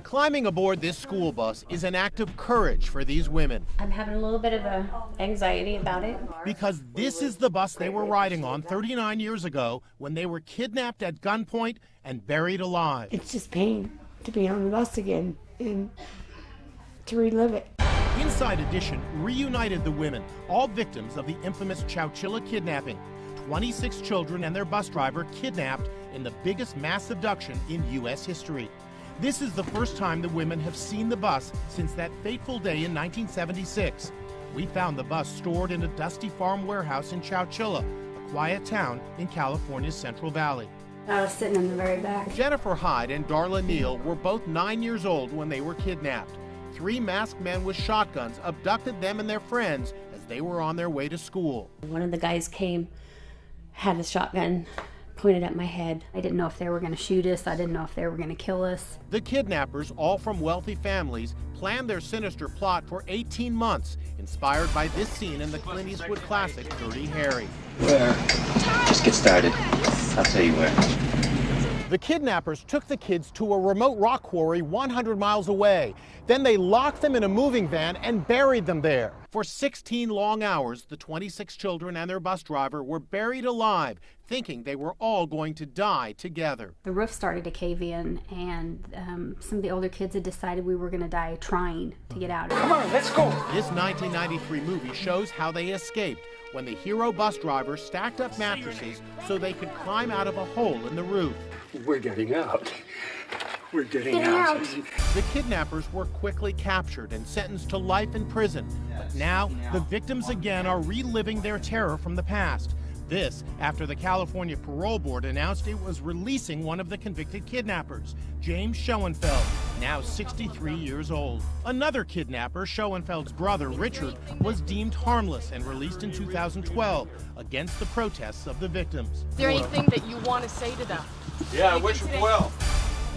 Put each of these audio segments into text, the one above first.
Climbing aboard this school bus is an act of courage for these women. I'm having a little bit of anxiety about it. Because this is the bus they were riding on 39 years ago when they were kidnapped at gunpoint and buried alive. It's just pain to be on the bus again and to relive it. Inside Edition reunited the women, all victims of the infamous Chowchilla kidnapping. 26 children and their bus driver kidnapped in the biggest mass abduction in U.S. history. This is the first time the women have seen the bus since that fateful day in 1976. We found the bus stored in a dusty farm warehouse in Chowchilla, a quiet town in California's Central Valley. I was sitting in the very back. Jennifer Hyde and Darla Neal were both 9 years old when they were kidnapped. 3 masked men with shotguns abducted them and their friends as they were on their way to school. One of the guys came, had a shotgun pointed at my head. I didn't know if they were going to shoot us. I didn't know if they were going to kill us. The kidnappers, all from wealthy families, planned their sinister plot for 18 months, inspired by this scene in the Clint Eastwood classic, Dirty Harry. Where? Just get started. I'll tell you where. The kidnappers took the kids to a remote rock quarry 100 miles away. Then they locked them in a moving van and buried them there. For 16 long hours, the 26 children and their bus driver were buried alive, thinking they were all going to die together. The roof started to cave in, and some of the older kids had decided we were going to die trying to get out of it. Come on, let's go. This 1993 movie shows how they escaped when the hero bus driver stacked up mattresses so they could climb out of a hole in the roof. We're getting out. We're getting out. The kidnappers were quickly captured and sentenced to life in prison. But now, the victims again are reliving their terror from the past. This after the California Parole Board announced it was releasing one of the convicted kidnappers, James Schoenfeld, now 63 years old. Another kidnapper, Schoenfeld's brother, Richard, was deemed harmless and released in 2012 against the protests of the victims. Is there anything that you want to say to them? Yeah, I wish it well.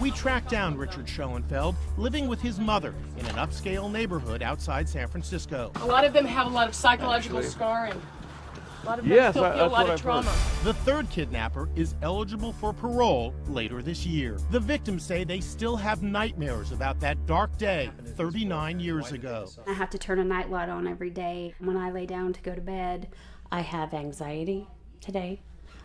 We tracked down Richard Schoenfeld, living with his mother in an upscale neighborhood outside San Francisco. A lot of them have a lot of psychological scarring. A lot of them still feel a lot of trauma. The third kidnapper is eligible for parole later this year. The victims say they still have nightmares about that dark day 39 years ago. I have to turn a night light on every day. When I lay down to go to bed, I have anxiety today.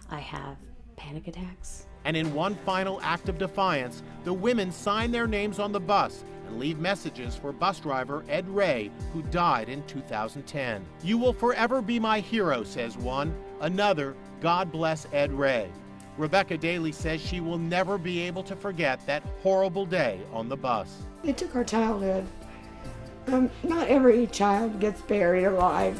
I have panic attacks. And in one final act of defiance, the women sign their names on the bus and leave messages for bus driver Ed Ray, who died in 2010. "You will forever be my hero," says one. Another, "God bless Ed Ray." Rebecca Daly says she will never be able to forget that horrible day on the bus. They took our childhood. Not every child gets buried alive.